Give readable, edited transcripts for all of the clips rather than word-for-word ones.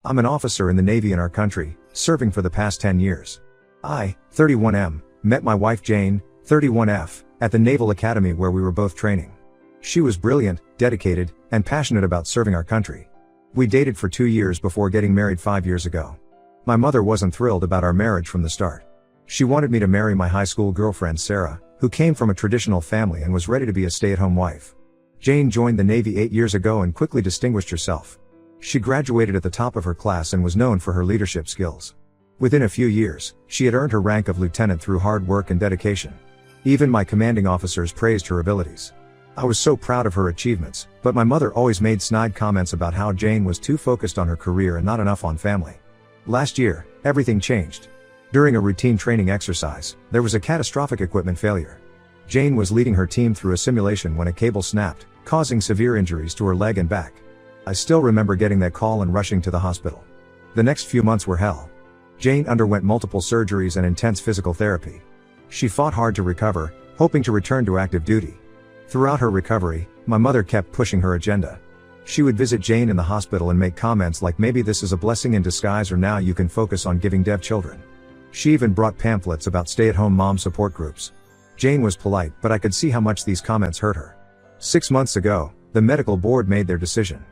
I'm an officer in the Navy in our country, serving for the past 10 years. I, 31M, met my wife Jane, 31F, at the Naval Academy where we were both training. She was brilliant, dedicated, and passionate about serving our country. We dated for 2 years before getting married 5 years ago. My mother wasn't thrilled about our marriage from the start. She wanted me to marry my high school girlfriend Sarah, who came from a traditional family and was ready to be a stay-at-home wife. Jane joined the Navy 8 years ago and quickly distinguished herself. She graduated at the top of her class and was known for her leadership skills. Within a few years, she had earned her rank of lieutenant through hard work and dedication. Even my commanding officers praised her abilities. I was so proud of her achievements, but my mother always made snide comments about how Jane was too focused on her career and not enough on family. Last year, everything changed. During a routine training exercise, there was a catastrophic equipment failure. Jane was leading her team through a simulation when a cable snapped, causing severe injuries to her leg and back. I still remember getting that call and rushing to the hospital. The next few months were hell. Jane underwent multiple surgeries and intense physical therapy. She fought hard to recover, hoping to return to active duty. Throughout her recovery, my mother kept pushing her agenda. She would visit Jane in the hospital and make comments like maybe this is a blessing in disguise or now you can focus on giving deaf children. She even brought pamphlets about stay-at-home mom support groups. Jane was polite, but I could see how much these comments hurt her. 6 months ago, the medical board made their decision.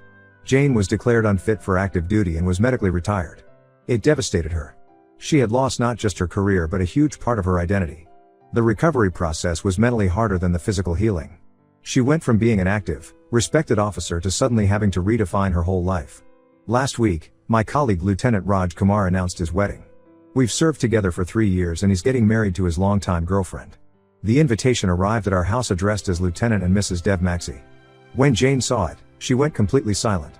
Jane was declared unfit for active duty and was medically retired. It devastated her. She had lost not just her career but a huge part of her identity. The recovery process was mentally harder than the physical healing. She went from being an active, respected officer to suddenly having to redefine her whole life. Last week, my colleague Lieutenant Raj Kumar announced his wedding. We've served together for 3 years and he's getting married to his longtime girlfriend. The invitation arrived at our house addressed as Lieutenant and Mrs. Dev Maxey. When Jane saw it, she went completely silent.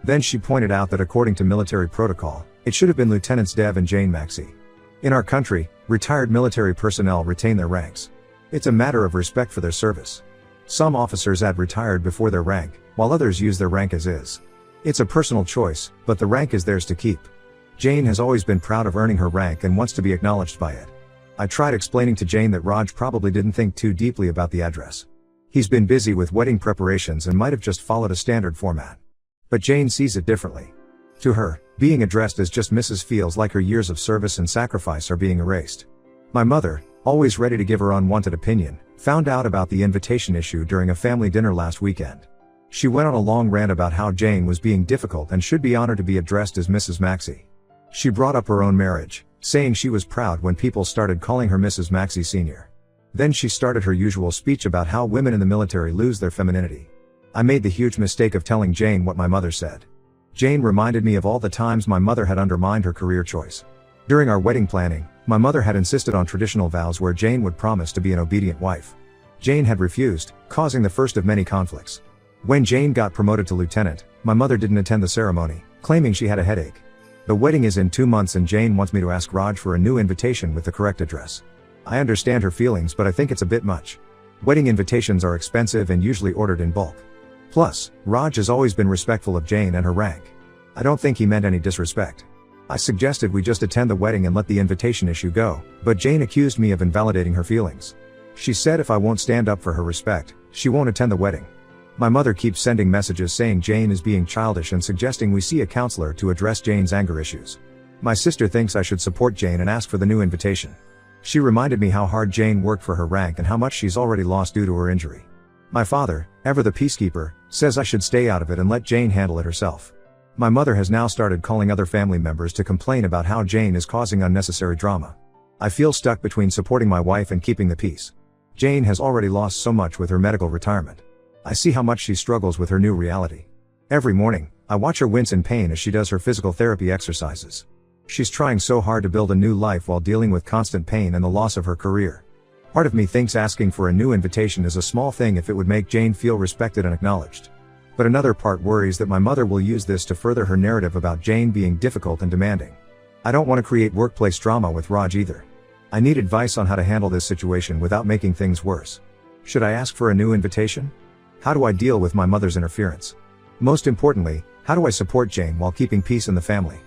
Then she pointed out that according to military protocol, it should have been Lieutenants Dev and Jane Maxey. In our country, retired military personnel retain their ranks. It's a matter of respect for their service. Some officers add retired before their rank, while others use their rank as is. It's a personal choice, but the rank is theirs to keep. Jane has always been proud of earning her rank and wants to be acknowledged by it. I tried explaining to Jane that Raj probably didn't think too deeply about the address. He's been busy with wedding preparations and might have just followed a standard format. But Jane sees it differently. To her, being addressed as just Mrs. feels like her years of service and sacrifice are being erased. My mother, always ready to give her unwanted opinion, found out about the invitation issue during a family dinner last weekend. She went on a long rant about how Jane was being difficult and should be honored to be addressed as Mrs. Maxey. She brought up her own marriage, saying she was proud when people started calling her Mrs. Maxey Sr. Then she started her usual speech about how women in the military lose their femininity. I made the huge mistake of telling Jane what my mother said. Jane reminded me of all the times my mother had undermined her career choice. During our wedding planning, my mother had insisted on traditional vows where Jane would promise to be an obedient wife. Jane had refused, causing the first of many conflicts. When Jane got promoted to lieutenant, my mother didn't attend the ceremony, claiming she had a headache. The wedding is in 2 months and Jane wants me to ask Raj for a new invitation with the correct address. I understand her feelings, but I think it's a bit much. Wedding invitations are expensive and usually ordered in bulk. Plus, Raj has always been respectful of Jane and her rank. I don't think he meant any disrespect. I suggested we just attend the wedding and let the invitation issue go, but Jane accused me of invalidating her feelings. She said if I won't stand up for her respect, she won't attend the wedding. My mother keeps sending messages saying Jane is being childish and suggesting we see a counselor to address Jane's anger issues. My sister thinks I should support Jane and ask for the new invitation. She reminded me how hard Jane worked for her rank and how much she's already lost due to her injury. My father, ever the peacekeeper, says I should stay out of it and let Jane handle it herself. My mother has now started calling other family members to complain about how Jane is causing unnecessary drama. I feel stuck between supporting my wife and keeping the peace. Jane has already lost so much with her medical retirement. I see how much she struggles with her new reality. Every morning, I watch her wince in pain as she does her physical therapy exercises. She's trying so hard to build a new life while dealing with constant pain and the loss of her career. Part of me thinks asking for a new invitation is a small thing if it would make Jane feel respected and acknowledged. But another part worries that my mother will use this to further her narrative about Jane being difficult and demanding. I don't want to create workplace drama with Raj either. I need advice on how to handle this situation without making things worse. Should I ask for a new invitation? How do I deal with my mother's interference? Most importantly, how do I support Jane while keeping peace in the family?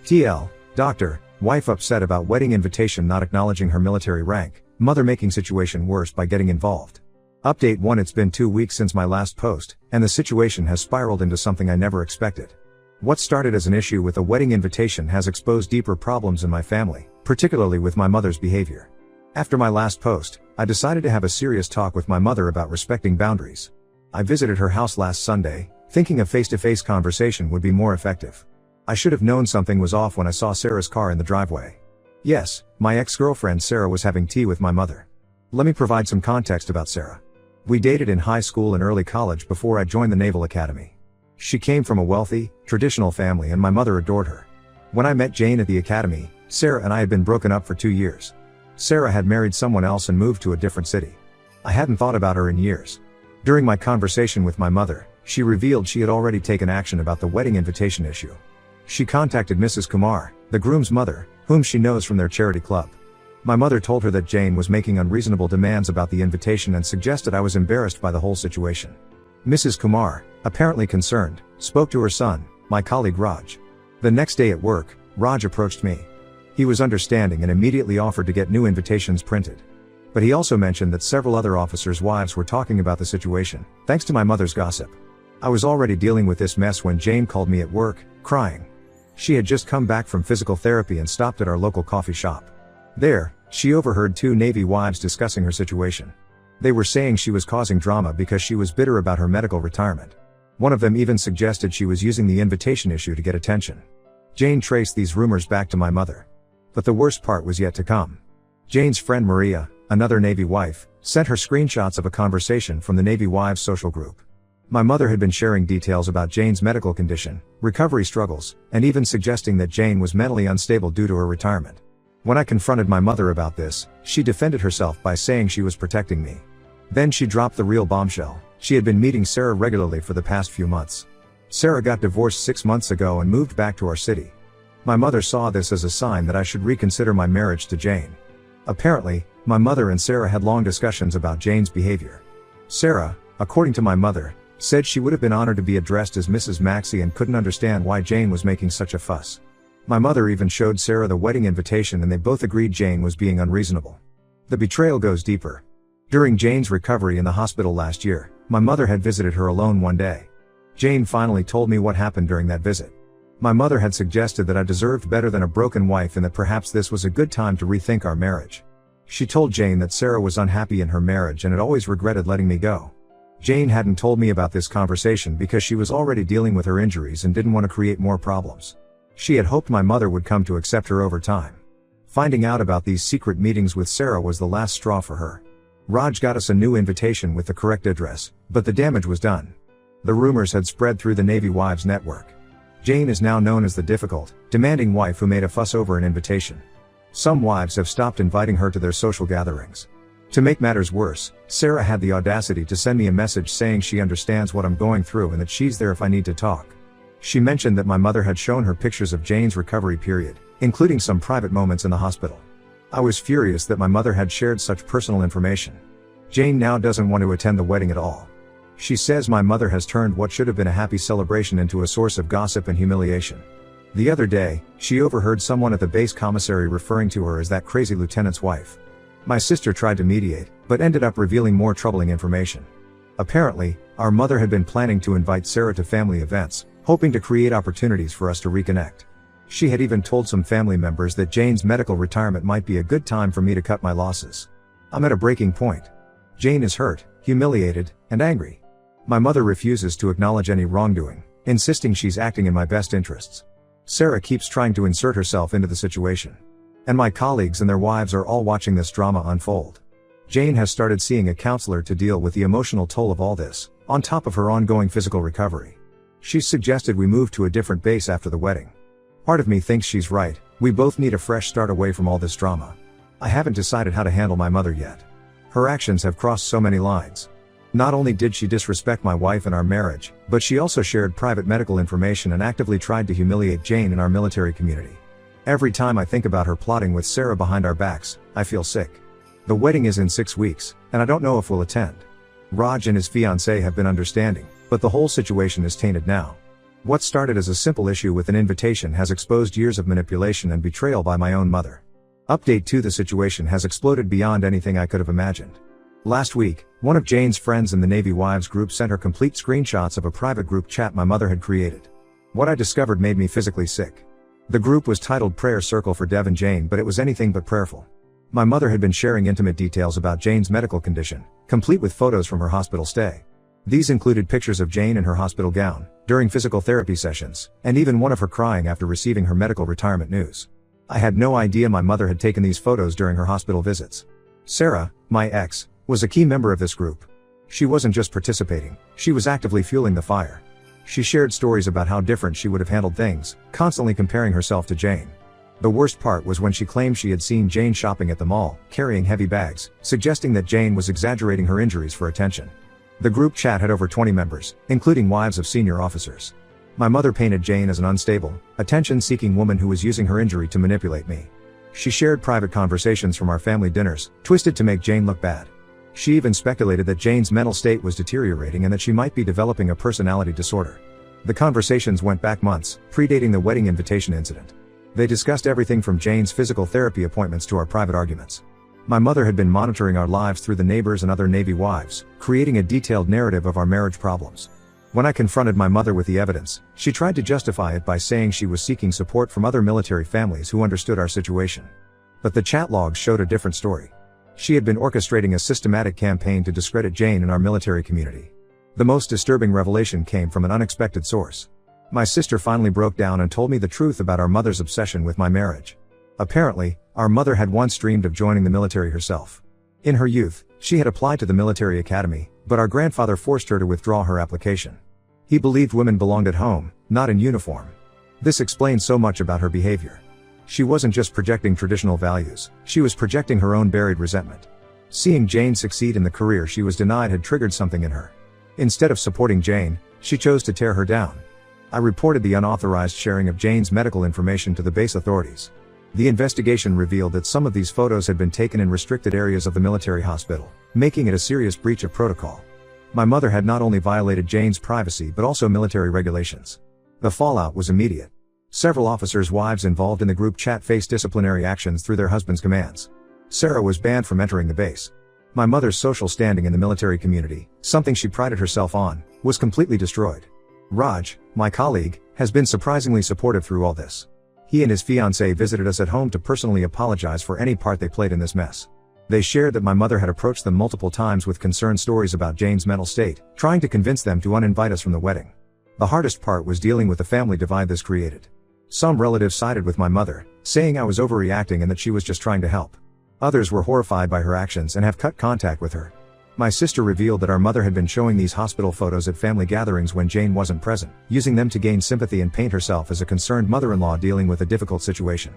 TL, doctor, wife upset about wedding invitation not acknowledging her military rank, mother making situation worse by getting involved. Update 1. It's been 2 weeks since my last post, and the situation has spiraled into something I never expected. What started as an issue with a wedding invitation has exposed deeper problems in my family, particularly with my mother's behavior. After my last post, I decided to have a serious talk with my mother about respecting boundaries. I visited her house last Sunday, thinking a face-to-face conversation would be more effective. I should have known something was off when I saw Sarah's car in the driveway. Yes, my ex-girlfriend Sarah was having tea with my mother. Let me provide some context about Sarah. We dated in high school and early college before I joined the Naval Academy. She came from a wealthy, traditional family and my mother adored her. When I met Jane at the academy, Sarah and I had been broken up for 2 years. Sarah had married someone else and moved to a different city. I hadn't thought about her in years. During my conversation with my mother, she revealed she had already taken action about the wedding invitation issue. She contacted Mrs. Kumar, the groom's mother, whom she knows from their charity club. My mother told her that Jane was making unreasonable demands about the invitation and suggested I was embarrassed by the whole situation. Mrs. Kumar, apparently concerned, spoke to her son, my colleague Raj. The next day at work, Raj approached me. He was understanding and immediately offered to get new invitations printed. But he also mentioned that several other officers' wives were talking about the situation, thanks to my mother's gossip. I was already dealing with this mess when Jane called me at work, crying. She had just come back from physical therapy and stopped at our local coffee shop. There, she overheard 2 Navy wives discussing her situation. They were saying she was causing drama because she was bitter about her medical retirement. One of them even suggested she was using the invitation issue to get attention. Jane traced these rumors back to my mother. But the worst part was yet to come. Jane's friend Maria, another Navy wife, sent her screenshots of a conversation from the Navy Wives social group. My mother had been sharing details about Jane's medical condition, recovery struggles, and even suggesting that Jane was mentally unstable due to her retirement. When I confronted my mother about this, she defended herself by saying she was protecting me. Then she dropped the real bombshell. She had been meeting Sarah regularly for the past few months. Sarah got divorced 6 months ago and moved back to our city. My mother saw this as a sign that I should reconsider my marriage to Jane. Apparently, my mother and Sarah had long discussions about Jane's behavior. Sarah, according to my mother, said she would have been honored to be addressed as Mrs. Maxey and couldn't understand why Jane was making such a fuss. My mother even showed Sarah the wedding invitation and they both agreed Jane was being unreasonable. The betrayal goes deeper. During Jane's recovery in the hospital last year, my mother had visited her alone one day. Jane finally told me what happened during that visit. My mother had suggested that I deserved better than a broken wife and that perhaps this was a good time to rethink our marriage. She told Jane that Sarah was unhappy in her marriage and had always regretted letting me go. Jane hadn't told me about this conversation because she was already dealing with her injuries and didn't want to create more problems. She had hoped my mother would come to accept her over time. Finding out about these secret meetings with Sarah was the last straw for her. Raj got us a new invitation with the correct address, but the damage was done. The rumors had spread through the Navy Wives network. Jane is now known as the difficult, demanding wife who made a fuss over an invitation. Some wives have stopped inviting her to their social gatherings. To make matters worse, Sarah had the audacity to send me a message saying she understands what I'm going through and that she's there if I need to talk. She mentioned that my mother had shown her pictures of Jane's recovery period, including some private moments in the hospital. I was furious that my mother had shared such personal information. Jane now doesn't want to attend the wedding at all. She says my mother has turned what should have been a happy celebration into a source of gossip and humiliation. The other day, she overheard someone at the base commissary referring to her as that crazy lieutenant's wife. My sister tried to mediate, but ended up revealing more troubling information. Apparently, our mother had been planning to invite Sarah to family events, hoping to create opportunities for us to reconnect. She had even told some family members that Jane's medical retirement might be a good time for me to cut my losses. I'm at a breaking point. Jane is hurt, humiliated, and angry. My mother refuses to acknowledge any wrongdoing, insisting she's acting in my best interests. Sarah keeps trying to insert herself into the situation. And my colleagues and their wives are all watching this drama unfold. Jane has started seeing a counselor to deal with the emotional toll of all this, on top of her ongoing physical recovery. She's suggested we move to a different base after the wedding. Part of me thinks she's right. We both need a fresh start away from all this drama. I haven't decided how to handle my mother yet. Her actions have crossed so many lines. Not only did she disrespect my wife and our marriage, but she also shared private medical information and actively tried to humiliate Jane in our military community. Every time I think about her plotting with Sarah behind our backs, I feel sick. The wedding is in 6 weeks, and I don't know if we'll attend. Raj and his fiancée have been understanding, but the whole situation is tainted now. What started as a simple issue with an invitation has exposed years of manipulation and betrayal by my own mother. Update 2: the situation has exploded beyond anything I could have imagined. Last week, one of Jane's friends in the Navy Wives group sent her complete screenshots of a private group chat my mother had created. What I discovered made me physically sick. The group was titled Prayer Circle for Dev and Jane, but it was anything but prayerful. My mother had been sharing intimate details about Jane's medical condition, complete with photos from her hospital stay. These included pictures of Jane in her hospital gown, during physical therapy sessions, and even one of her crying after receiving her medical retirement news. I had no idea my mother had taken these photos during her hospital visits. Sarah, my ex, was a key member of this group. She wasn't just participating, she was actively fueling the fire. She shared stories about how different she would have handled things, constantly comparing herself to Jane. The worst part was when she claimed she had seen Jane shopping at the mall, carrying heavy bags, suggesting that Jane was exaggerating her injuries for attention. The group chat had over 20 members, including wives of senior officers. My mother painted Jane as an unstable, attention-seeking woman who was using her injury to manipulate me. She shared private conversations from our family dinners, twisted to make Jane look bad. She even speculated that Jane's mental state was deteriorating and that she might be developing a personality disorder. The conversations went back months, predating the wedding invitation incident. They discussed everything from Jane's physical therapy appointments to our private arguments. My mother had been monitoring our lives through the neighbors and other Navy wives, creating a detailed narrative of our marriage problems. When I confronted my mother with the evidence, she tried to justify it by saying she was seeking support from other military families who understood our situation. But the chat logs showed a different story. She had been orchestrating a systematic campaign to discredit Jane in our military community. The most disturbing revelation came from an unexpected source. My sister finally broke down and told me the truth about our mother's obsession with my marriage. Apparently, our mother had once dreamed of joining the military herself. In her youth, she had applied to the military academy, but our grandfather forced her to withdraw her application. He believed women belonged at home, not in uniform. This explains so much about her behavior. She wasn't just projecting traditional values, she was projecting her own buried resentment. Seeing Jane succeed in the career she was denied had triggered something in her. Instead of supporting Jane, she chose to tear her down. I reported the unauthorized sharing of Jane's medical information to the base authorities. The investigation revealed that some of these photos had been taken in restricted areas of the military hospital, making it a serious breach of protocol. My mother had not only violated Jane's privacy but also military regulations. The fallout was immediate. Several officers' wives involved in the group chat faced disciplinary actions through their husbands' commands. Sarah was banned from entering the base. My mother's social standing in the military community, something she prided herself on, was completely destroyed. Raj, my colleague, has been surprisingly supportive through all this. He and his fiancée visited us at home to personally apologize for any part they played in this mess. They shared that my mother had approached them multiple times with concerned stories about Jane's mental state, trying to convince them to uninvite us from the wedding. The hardest part was dealing with the family divide this created. Some relatives sided with my mother, saying I was overreacting and that she was just trying to help. Others were horrified by her actions and have cut contact with her. My sister revealed that our mother had been showing these hospital photos at family gatherings when Jane wasn't present, using them to gain sympathy and paint herself as a concerned mother-in-law dealing with a difficult situation.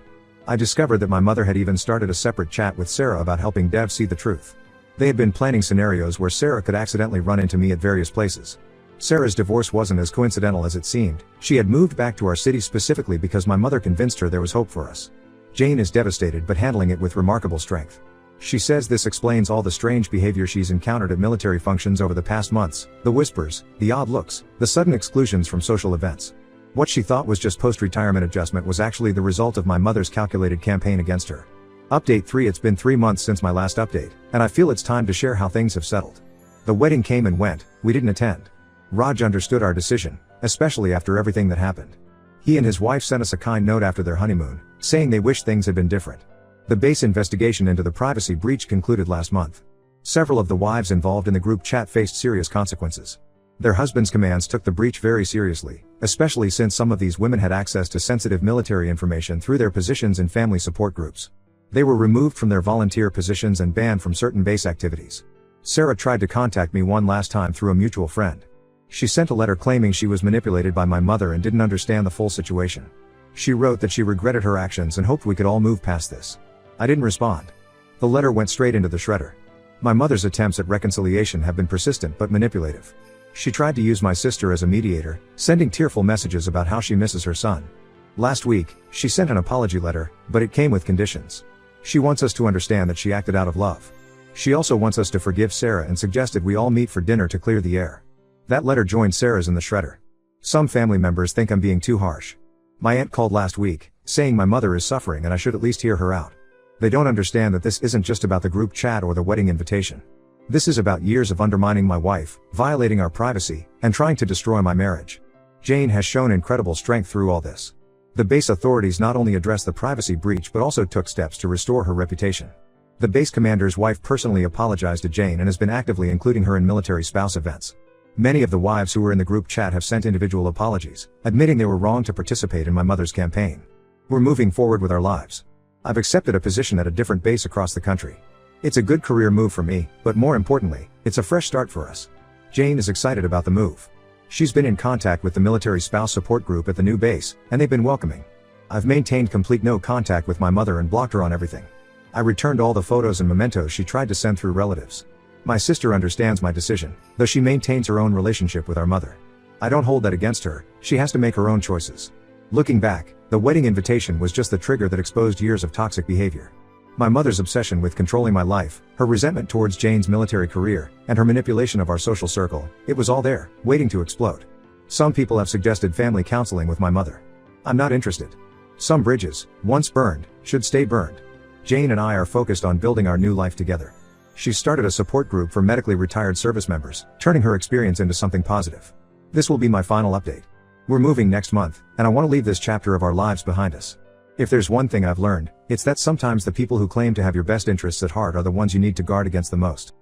I discovered that my mother had even started a separate chat with Sarah about helping Dev see the truth. They had been planning scenarios where Sarah could accidentally run into me at various places. Sarah's divorce wasn't as coincidental as it seemed. She had moved back to our city specifically because my mother convinced her there was hope for us. Jane is devastated but handling it with remarkable strength. She says this explains all the strange behavior she's encountered at military functions over the past months, the whispers, the odd looks, the sudden exclusions from social events. What she thought was just post-retirement adjustment was actually the result of my mother's calculated campaign against her. Update 3. It's been 3 months since my last update, and I feel it's time to share how things have settled. The wedding came and went, we didn't attend. Raj understood our decision, especially after everything that happened. He and his wife sent us a kind note after their honeymoon, saying they wished things had been different. The base investigation into the privacy breach concluded last month. Several of the wives involved in the group chat faced serious consequences. Their husbands' commands took the breach very seriously, especially since some of these women had access to sensitive military information through their positions in family support groups. They were removed from their volunteer positions and banned from certain base activities. Sarah tried to contact me one last time through a mutual friend. She sent a letter claiming she was manipulated by my mother and didn't understand the full situation. She wrote that she regretted her actions and hoped we could all move past this. I didn't respond. The letter went straight into the shredder. My mother's attempts at reconciliation have been persistent but manipulative. She tried to use my sister as a mediator, sending tearful messages about how she misses her son. Last week, she sent an apology letter, but it came with conditions. She wants us to understand that she acted out of love. She also wants us to forgive Sarah and suggested we all meet for dinner to clear the air. That letter joined Sarah's in the shredder. Some family members think I'm being too harsh. My aunt called last week, saying my mother is suffering and I should at least hear her out. They don't understand that this isn't just about the group chat or the wedding invitation. This is about years of undermining my wife, violating our privacy, and trying to destroy my marriage. Jane has shown incredible strength through all this. The base authorities not only addressed the privacy breach but also took steps to restore her reputation. The base commander's wife personally apologized to Jane and has been actively including her in military spouse events. Many of the wives who were in the group chat have sent individual apologies, admitting they were wrong to participate in my mother's campaign. We're moving forward with our lives. I've accepted a position at a different base across the country. It's a good career move for me, but more importantly, it's a fresh start for us. Jane is excited about the move. She's been in contact with the military spouse support group at the new base, and they've been welcoming. I've maintained complete no contact with my mother and blocked her on everything. I returned all the photos and mementos she tried to send through relatives. My sister understands my decision, though she maintains her own relationship with our mother. I don't hold that against her, she has to make her own choices. Looking back, the wedding invitation was just the trigger that exposed years of toxic behavior. My mother's obsession with controlling my life, her resentment towards Jane's military career, and her manipulation of our social circle, it was all there, waiting to explode. Some people have suggested family counseling with my mother. I'm not interested. Some bridges, once burned, should stay burned. Jane and I are focused on building our new life together. She's started a support group for medically retired service members, turning her experience into something positive. This will be my final update. We're moving next month, and I want to leave this chapter of our lives behind us. If there's one thing I've learned, it's that sometimes the people who claim to have your best interests at heart are the ones you need to guard against the most.